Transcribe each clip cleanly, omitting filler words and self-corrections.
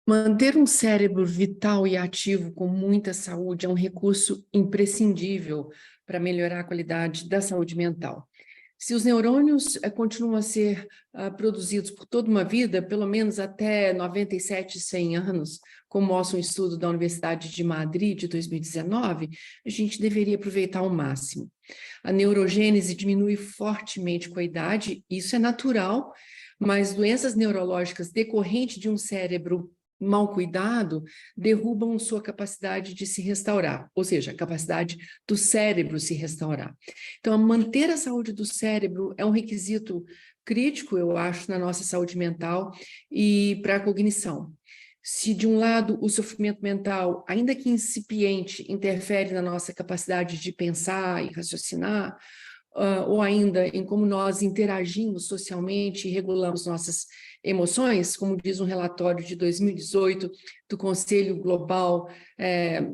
Manter um cérebro vital e ativo com muita saúde é um recurso imprescindível para melhorar a qualidade da saúde mental. Se os neurônios continuam a ser produzidos por toda uma vida, pelo menos até 97, 100 anos, como mostra um estudo da Universidade de Madrid de 2019, a gente deveria aproveitar ao máximo. A neurogênese diminui fortemente com a idade, isso é natural, mas doenças neurológicas decorrentes de um cérebro mal cuidado derrubam sua capacidade de se restaurar, ou seja, a capacidade do cérebro se restaurar. Então, manter a saúde do cérebro é um requisito crítico, eu acho, na nossa saúde mental e para a cognição. Se, de um lado, o sofrimento mental, ainda que incipiente, interfere na nossa capacidade de pensar e raciocinar, ou ainda em como nós interagimos socialmente e regulamos nossas emoções, como diz um relatório de 2018 do Conselho Global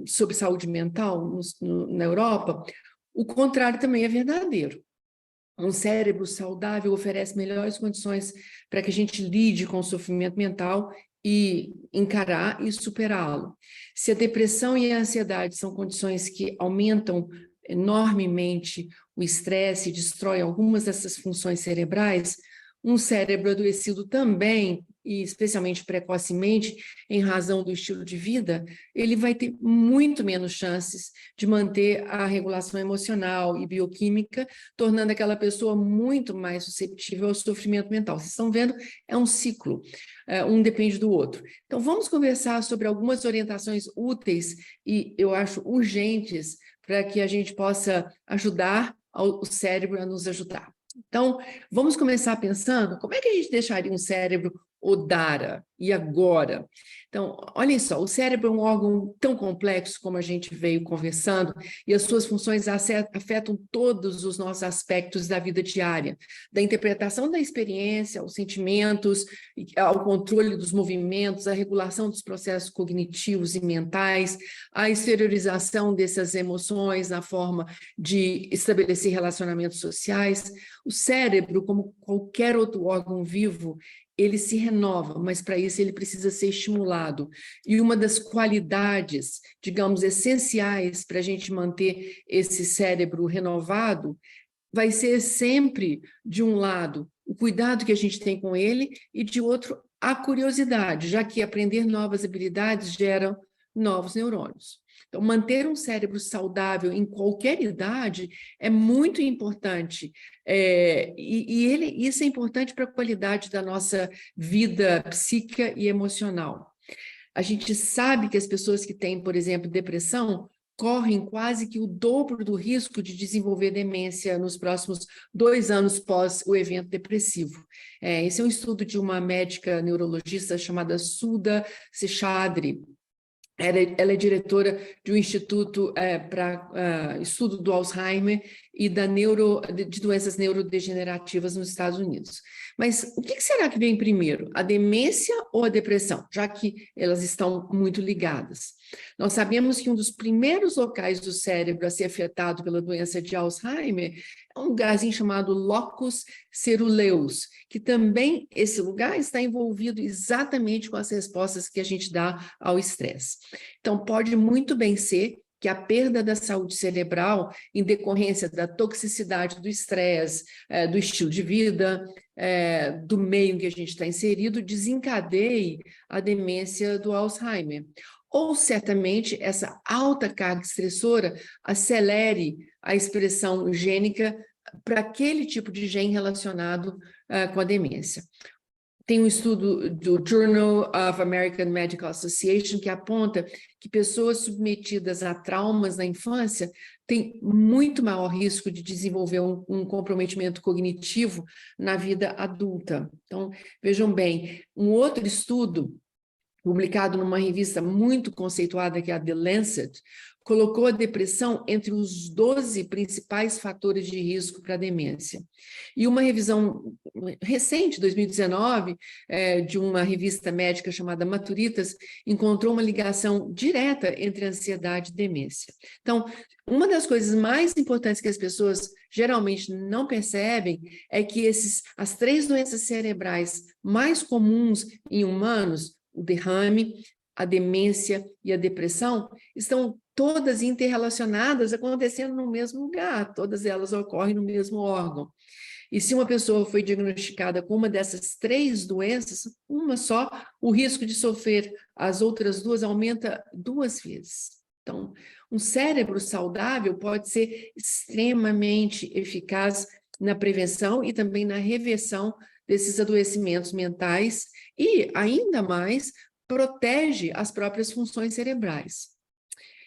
sobre Saúde Mental na Europa, o contrário também é verdadeiro. Um cérebro saudável oferece melhores condições para que a gente lide com o sofrimento mental e encarar e superá-lo. Se a depressão e a ansiedade são condições que aumentam enormemente o estresse e destrói algumas dessas funções cerebrais, um cérebro adoecido também, e especialmente precocemente, em razão do estilo de vida, ele vai ter muito menos chances de manter a regulação emocional e bioquímica, tornando aquela pessoa muito mais suscetível ao sofrimento mental. Vocês estão vendo? É um ciclo, um depende do outro. Então, vamos conversar sobre algumas orientações úteis e, eu acho, urgentes para que a gente possa ajudar o cérebro a nos ajudar. Então, vamos começar pensando como é que a gente deixaria um cérebro Odara, e agora? Então, olhem só, o cérebro é um órgão tão complexo como a gente veio conversando, e as suas funções afetam todos os nossos aspectos da vida diária, da interpretação da experiência, aos sentimentos, ao controle dos movimentos, à regulação dos processos cognitivos e mentais, à exteriorização dessas emoções na forma de estabelecer relacionamentos sociais. O cérebro, como qualquer outro órgão vivo, ele se renova, mas para isso ele precisa ser estimulado. E uma das qualidades, digamos, essenciais para a gente manter esse cérebro renovado vai ser sempre, de um lado, o cuidado que a gente tem com ele e, de outro, a curiosidade, já que aprender novas habilidades gera novos neurônios. Então, manter um cérebro saudável em qualquer idade é muito importante, isso é importante para a qualidade da nossa vida psíquica e emocional. A gente sabe que as pessoas que têm, por exemplo, depressão, correm quase que o dobro do risco de desenvolver demência nos próximos 2 anos pós o evento depressivo. Esse é um estudo de uma médica neurologista chamada Sudha Seshadri. Ela é diretora de um instituto para estudo do Alzheimer e de doenças neurodegenerativas nos Estados Unidos. Mas o que será que vem primeiro, a demência ou a depressão, já que elas estão muito ligadas? Nós sabemos que um dos primeiros locais do cérebro a ser afetado pela doença de Alzheimer é um lugarzinho chamado locus ceruleus, que também esse lugar está envolvido exatamente com as respostas que a gente dá ao estresse. Então, pode muito bem ser que a perda da saúde cerebral, em decorrência da toxicidade do estresse, do estilo de vida, do meio em que a gente está inserido, desencadeie a demência do Alzheimer. Ou, certamente, essa alta carga estressora acelere a expressão gênica para aquele tipo de gene relacionado com a demência. Tem um estudo do Journal of American Medical Association que aponta que pessoas submetidas a traumas na infância têm muito maior risco de desenvolver um comprometimento cognitivo na vida adulta. Então, vejam bem, um outro estudo publicado numa revista muito conceituada, que é a The Lancet, colocou a depressão entre os 12 principais fatores de risco para a demência. E uma revisão recente, 2019, de uma revista médica chamada Maturitas, encontrou uma ligação direta entre ansiedade e demência. Então, uma das coisas mais importantes que as pessoas geralmente não percebem é que as 3 doenças cerebrais mais comuns em humanos, o derrame, a demência e a depressão estão todas interrelacionadas, acontecendo no mesmo lugar, todas elas ocorrem no mesmo órgão. E se uma pessoa foi diagnosticada com uma dessas 3 doenças, uma só, o risco de sofrer as outras 2 aumenta 2 vezes. Então, um cérebro saudável pode ser extremamente eficaz na prevenção e também na reversão desses adoecimentos mentais e, ainda mais, protege as próprias funções cerebrais.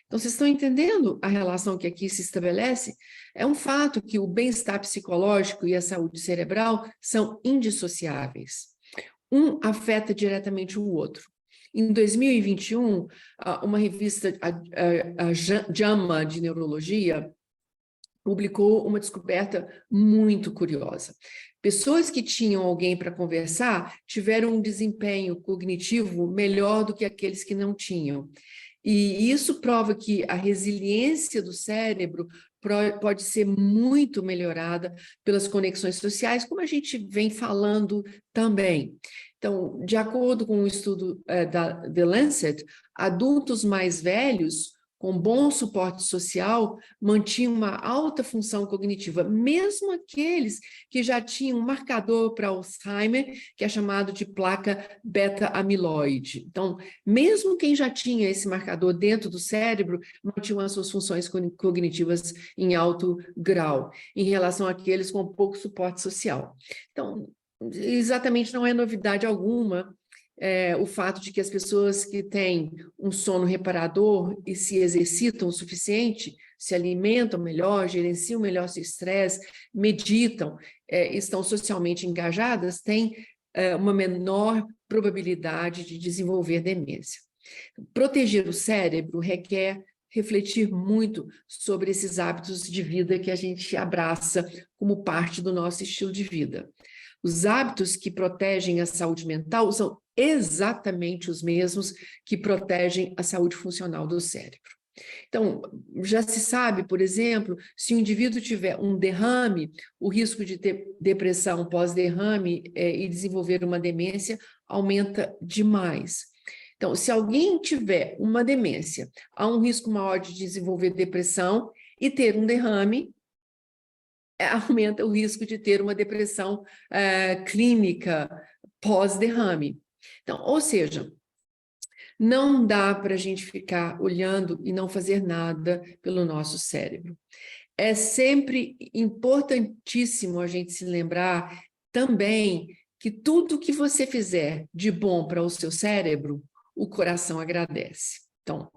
Então, vocês estão entendendo a relação que aqui se estabelece? É um fato que o bem-estar psicológico e a saúde cerebral são indissociáveis. Um afeta diretamente o outro. Em 2021, uma revista, a JAMA de Neurologia, publicou uma descoberta muito curiosa. Pessoas que tinham alguém para conversar tiveram um desempenho cognitivo melhor do que aqueles que não tinham. E isso prova que a resiliência do cérebro pode ser muito melhorada pelas conexões sociais, como a gente vem falando também. Então, de acordo com um estudo da The Lancet, adultos mais velhos com bom suporte social, mantinham uma alta função cognitiva, mesmo aqueles que já tinham um marcador para Alzheimer, que é chamado de placa beta-amiloide. Então, mesmo quem já tinha esse marcador dentro do cérebro, mantinham as suas funções cognitivas em alto grau, em relação àqueles com pouco suporte social. Então, exatamente não é novidade alguma o fato de que as pessoas que têm um sono reparador e se exercitam o suficiente, se alimentam melhor, gerenciam melhor seu estresse, meditam, estão socialmente engajadas, têm uma menor probabilidade de desenvolver demência. Proteger o cérebro requer refletir muito sobre esses hábitos de vida que a gente abraça como parte do nosso estilo de vida. Os hábitos que protegem a saúde mental são exatamente os mesmos que protegem a saúde funcional do cérebro. Então, já se sabe, por exemplo, se o indivíduo tiver um derrame, o risco de ter depressão pós-derrame e desenvolver uma demência aumenta demais. Então, se alguém tiver uma demência, há um risco maior de desenvolver depressão e ter um derrame, aumenta o risco de ter uma depressão clínica pós-derrame. Então, ou seja, não dá para a gente ficar olhando e não fazer nada pelo nosso cérebro. É sempre importantíssimo a gente se lembrar também que tudo que você fizer de bom para o seu cérebro, o coração agradece. Então,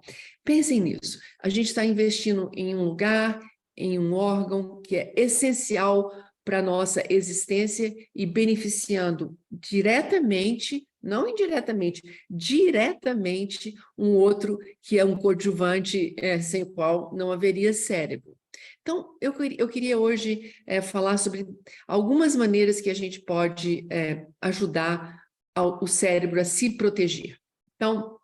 pensem nisso. A gente está investindo em um lugar, em um órgão que é essencial para a nossa existência e beneficiando diretamente, não indiretamente, diretamente um outro que é um coadjuvante sem o qual não haveria cérebro. Então, eu queria hoje falar sobre algumas maneiras que a gente pode ajudar o cérebro a se proteger. Então,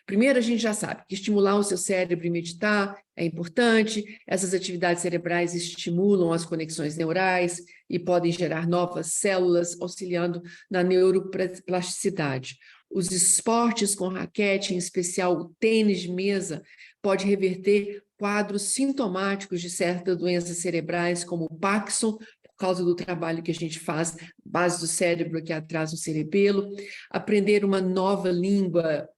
primeiro, a gente já sabe que estimular o seu cérebro e meditar é importante. Essas atividades cerebrais estimulam as conexões neurais e podem gerar novas células, auxiliando na neuroplasticidade. Os esportes com raquete, em especial o tênis de mesa, pode reverter quadros sintomáticos de certas doenças cerebrais, como o Parkinson, por causa do trabalho que a gente faz, base do cérebro aqui atrás no cerebelo. Aprender uma nova língua,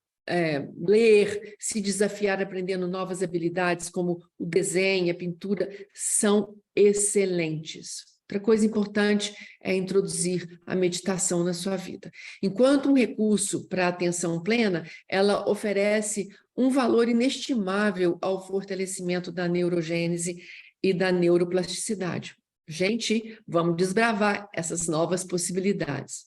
ler, se desafiar aprendendo novas habilidades como o desenho, a pintura, são excelentes. Outra coisa importante é introduzir a meditação na sua vida. Enquanto um recurso para a atenção plena, ela oferece um valor inestimável ao fortalecimento da neurogênese e da neuroplasticidade. Gente, vamos desbravar essas novas possibilidades.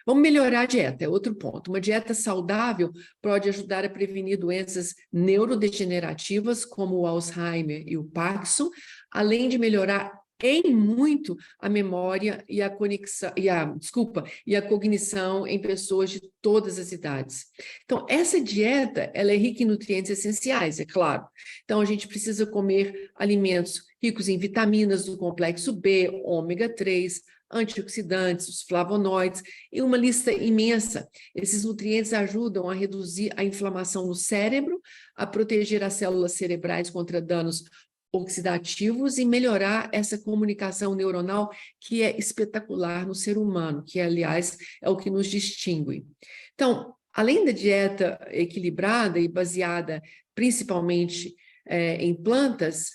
Vamos melhorar a dieta, é outro ponto. Uma dieta saudável pode ajudar a prevenir doenças neurodegenerativas, como o Alzheimer e o Parkinson, além de melhorar em muito a memória e a conexão, e a cognição em pessoas de todas as idades. Então, essa dieta, ela é rica em nutrientes essenciais, é claro. Então, a gente precisa comer alimentos ricos em vitaminas do complexo B, ômega 3, antioxidantes, os flavonoides, e uma lista imensa. Esses nutrientes ajudam a reduzir a inflamação no cérebro, a proteger as células cerebrais contra danos oxidativos e melhorar essa comunicação neuronal que é espetacular no ser humano, que, aliás, é o que nos distingue. Então, além da dieta equilibrada e baseada principalmente em plantas,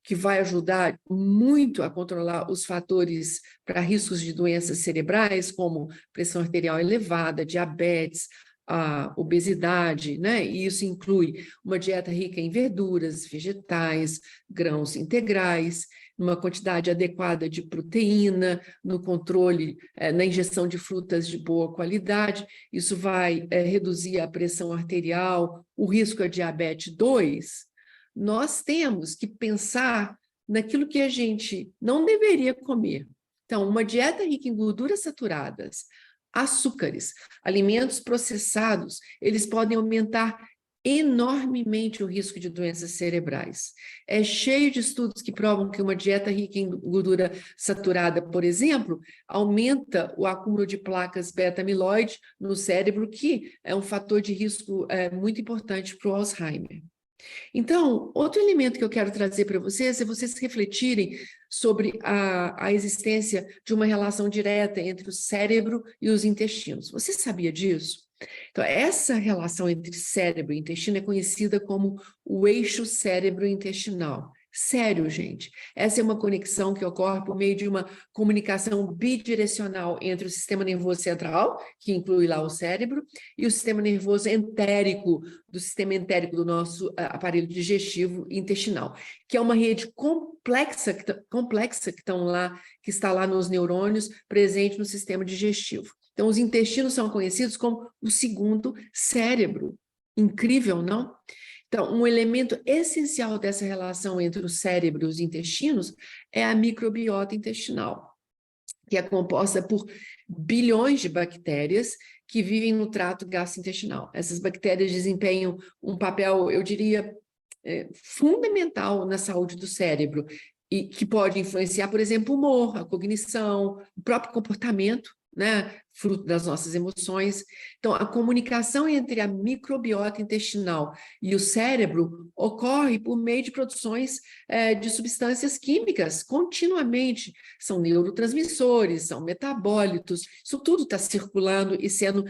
que vai ajudar muito a controlar os fatores para riscos de doenças cerebrais, como pressão arterial elevada, diabetes, a obesidade, né? E isso inclui uma dieta rica em verduras, vegetais, grãos integrais, uma quantidade adequada de proteína, no controle, na ingestão de frutas de boa qualidade. Isso vai reduzir a pressão arterial, o risco a diabetes 2. Nós temos que pensar naquilo que a gente não deveria comer. Então, uma dieta rica em gorduras saturadas, açúcares, alimentos processados, eles podem aumentar enormemente o risco de doenças cerebrais. É cheio de estudos que provam que uma dieta rica em gordura saturada, por exemplo, aumenta o acúmulo de placas beta-amiloide no cérebro, que é um fator de risco muito importante para o Alzheimer. Então, outro elemento que eu quero trazer para vocês é vocês refletirem sobre a existência de uma relação direta entre o cérebro e os intestinos. Você sabia disso? Então, essa relação entre cérebro e intestino é conhecida como o eixo cérebro-intestinal. Sério, gente. Essa é uma conexão que ocorre por meio de uma comunicação bidirecional entre o sistema nervoso central, que inclui lá o cérebro, e o sistema nervoso entérico, do sistema entérico do nosso aparelho digestivo e intestinal, que é uma rede complexa que está lá nos neurônios, presente no sistema digestivo. Então, os intestinos são conhecidos como o segundo cérebro. Incrível, não? Então, um elemento essencial dessa relação entre o cérebro e os intestinos é a microbiota intestinal, que é composta por bilhões de bactérias que vivem no trato gastrointestinal. Essas bactérias desempenham um papel, eu diria, fundamental na saúde do cérebro, e que pode influenciar, por exemplo, o humor, a cognição, o próprio comportamento, né, fruto das nossas emoções. Então, a comunicação entre a microbiota intestinal e o cérebro ocorre por meio de produções de substâncias químicas continuamente. São neurotransmissores, são metabólitos, isso tudo está circulando e sendo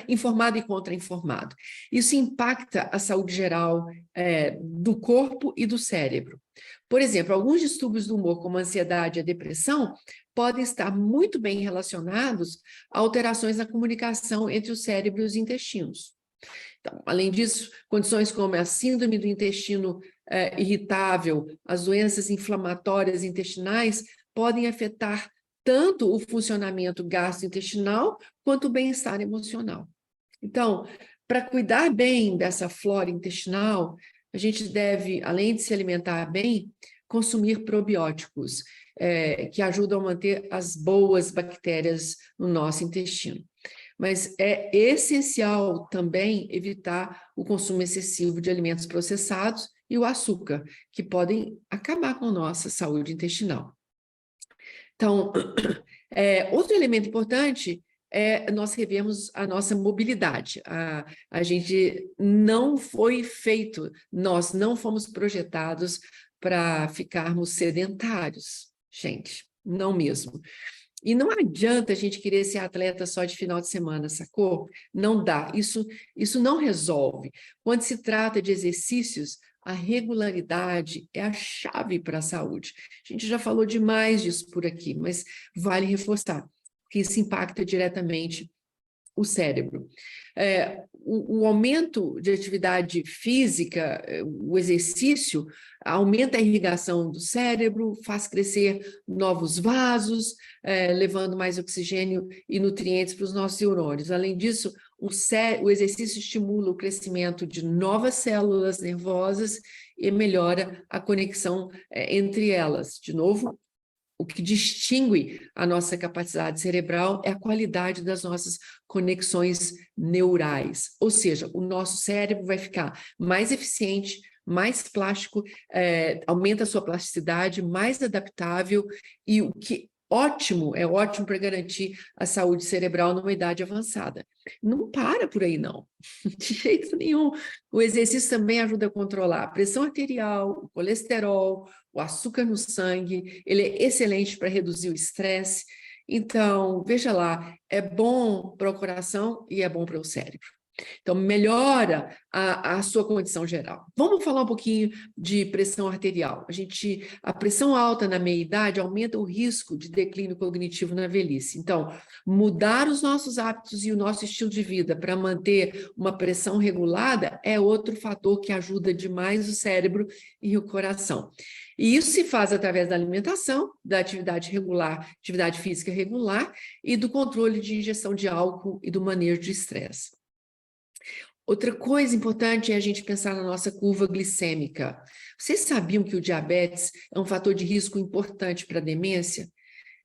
informado e contra-informado. Isso impacta a saúde geral do corpo e do cérebro. Por exemplo, alguns distúrbios do humor, como a ansiedade e a depressão, podem estar muito bem relacionados a alterações na comunicação entre o cérebro e os intestinos. Então, além disso, condições como a síndrome do intestino irritável, as doenças inflamatórias intestinais podem afetar tanto o funcionamento gastrointestinal quanto o bem-estar emocional. Então, para cuidar bem dessa flora intestinal, a gente deve, além de se alimentar bem, consumir probióticos, que ajudam a manter as boas bactérias no nosso intestino. Mas é essencial também evitar o consumo excessivo de alimentos processados e o açúcar, que podem acabar com a nossa saúde intestinal. Então, outro elemento importante é nós revermos a nossa mobilidade. A gente não foi feito, nós não fomos projetados para ficarmos sedentários, gente, não mesmo. E não adianta a gente querer ser atleta só de final de semana, sacou? Não dá, isso não resolve. Quando se trata de exercícios, a regularidade é a chave para a saúde. A gente já falou demais disso por aqui, mas vale reforçar, porque isso impacta diretamente o cérebro. O aumento de atividade física, o exercício, aumenta a irrigação do cérebro, faz crescer novos vasos, levando mais oxigênio e nutrientes para os nossos neurônios. Além disso, o exercício estimula o crescimento de novas células nervosas e melhora a conexão entre elas. De novo, o que distingue a nossa capacidade cerebral é a qualidade das nossas conexões neurais. Ou seja, o nosso cérebro vai ficar mais eficiente, mais plástico, aumenta a sua plasticidade, mais adaptável, e o que é ótimo para garantir a saúde cerebral numa idade avançada. Não para por aí, não, de jeito nenhum. O exercício também ajuda a controlar a pressão arterial, o colesterol, o açúcar no sangue, ele é excelente para reduzir o estresse. Então, veja lá, é bom para o coração e é bom para o cérebro. Então, melhora a sua condição geral. Vamos falar um pouquinho de pressão arterial. A pressão alta na meia-idade aumenta o risco de declínio cognitivo na velhice. Então, mudar os nossos hábitos e o nosso estilo de vida para manter uma pressão regulada é outro fator que ajuda demais o cérebro e o coração. E isso se faz através da alimentação, da atividade regular, atividade física regular e do controle de ingestão de álcool e do manejo de estresse. Outra coisa importante é a gente pensar na nossa curva glicêmica. Vocês sabiam que o diabetes é um fator de risco importante para a demência?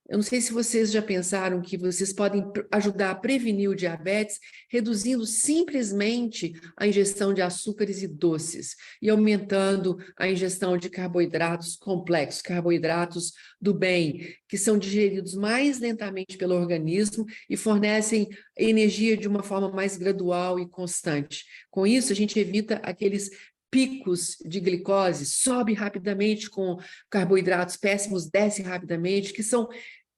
Eu não sei se vocês já pensaram que vocês podem ajudar a prevenir o diabetes reduzindo simplesmente a ingestão de açúcares e doces e aumentando a ingestão de carboidratos complexos, carboidratos do bem, que são digeridos mais lentamente pelo organismo e fornecem energia de uma forma mais gradual e constante. Com isso, a gente evita aqueles picos de glicose, sobe rapidamente com carboidratos péssimos, desce rapidamente, que são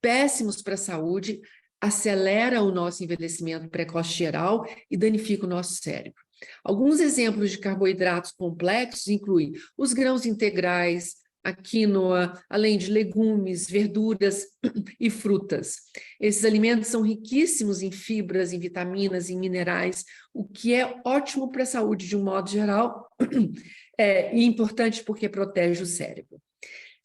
péssimos para a saúde, acelera o nosso envelhecimento precoce geral e danifica o nosso cérebro. Alguns exemplos de carboidratos complexos incluem os grãos integrais, a quinoa, além de legumes, verduras e frutas. Esses alimentos são riquíssimos em fibras, em vitaminas, em minerais, o que é ótimo para a saúde de um modo geral e importante porque protege o cérebro.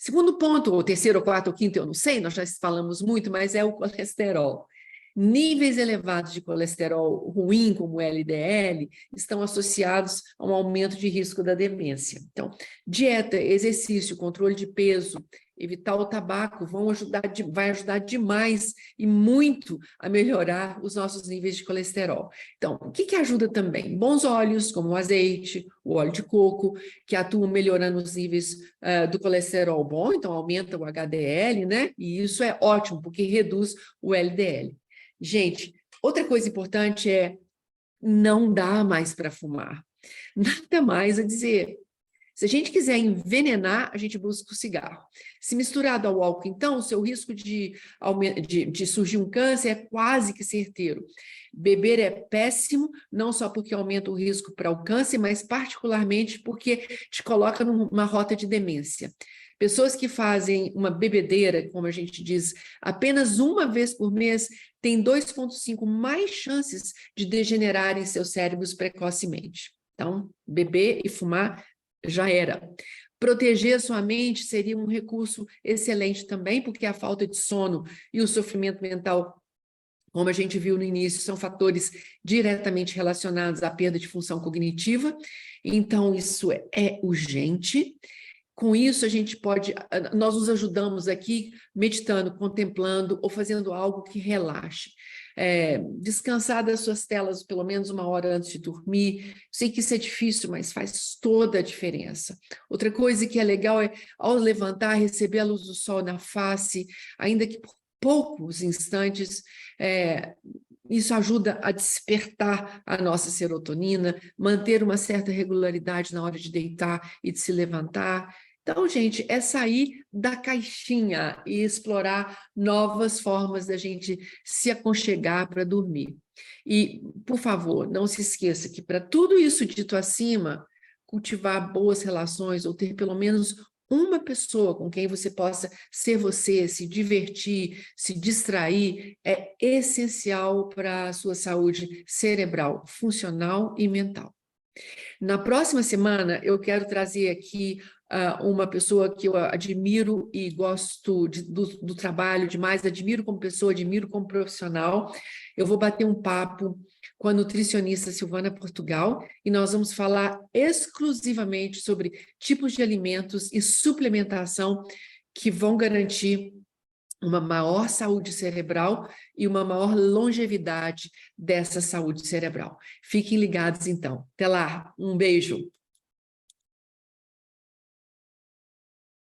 Segundo ponto, ou terceiro, ou quarto, ou quinto, eu não sei, nós já falamos muito, mas é o colesterol. Níveis elevados de colesterol ruim, como o LDL, estão associados a um aumento de risco da demência. Então, dieta, exercício, controle de peso, evitar o tabaco vai ajudar demais e muito a melhorar os nossos níveis de colesterol. Então, o que ajuda também? Bons óleos, como o azeite, o óleo de coco, que atuam melhorando os níveis do colesterol bom, então aumenta o HDL, né? E isso é ótimo, porque reduz o LDL. Gente, outra coisa importante é não dá mais para fumar. Nada mais a dizer. Se a gente quiser envenenar, a gente busca o cigarro. Se misturado ao álcool, então, o seu risco de surgir um câncer é quase que certeiro. Beber é péssimo, não só porque aumenta o risco para o câncer, mas particularmente porque te coloca numa rota de demência. Pessoas que fazem uma bebedeira, como a gente diz, apenas uma vez por mês, têm 2,5 mais chances de degenerarem seus cérebros precocemente. Então, beber e fumar já era. Proteger a sua mente seria um recurso excelente também, porque a falta de sono e o sofrimento mental, como a gente viu no início, são fatores diretamente relacionados à perda de função cognitiva. Então, isso é urgente. Com isso, nós nos ajudamos aqui meditando, contemplando ou fazendo algo que relaxe. Descansar das suas telas pelo menos 1 hora antes de dormir. Sei que isso é difícil, mas faz toda a diferença. Outra coisa que é legal é, ao levantar, receber a luz do sol na face, ainda que por poucos instantes, isso ajuda a despertar a nossa serotonina, manter uma certa regularidade na hora de deitar e de se levantar. Então, gente, é sair da caixinha e explorar novas formas da gente se aconchegar para dormir. E, por favor, não se esqueça que para tudo isso dito acima, cultivar boas relações ou ter pelo menos uma pessoa com quem você possa ser você, se divertir, se distrair, é essencial para a sua saúde cerebral, funcional e mental. Na próxima semana, eu quero trazer aqui uma pessoa que eu admiro e gosto do trabalho demais, admiro como pessoa, admiro como profissional. Eu vou bater um papo com a nutricionista Silvana Portugal e nós vamos falar exclusivamente sobre tipos de alimentos e suplementação que vão garantir uma maior saúde cerebral e uma maior longevidade dessa saúde cerebral. Fiquem ligados, então. Até lá, um beijo.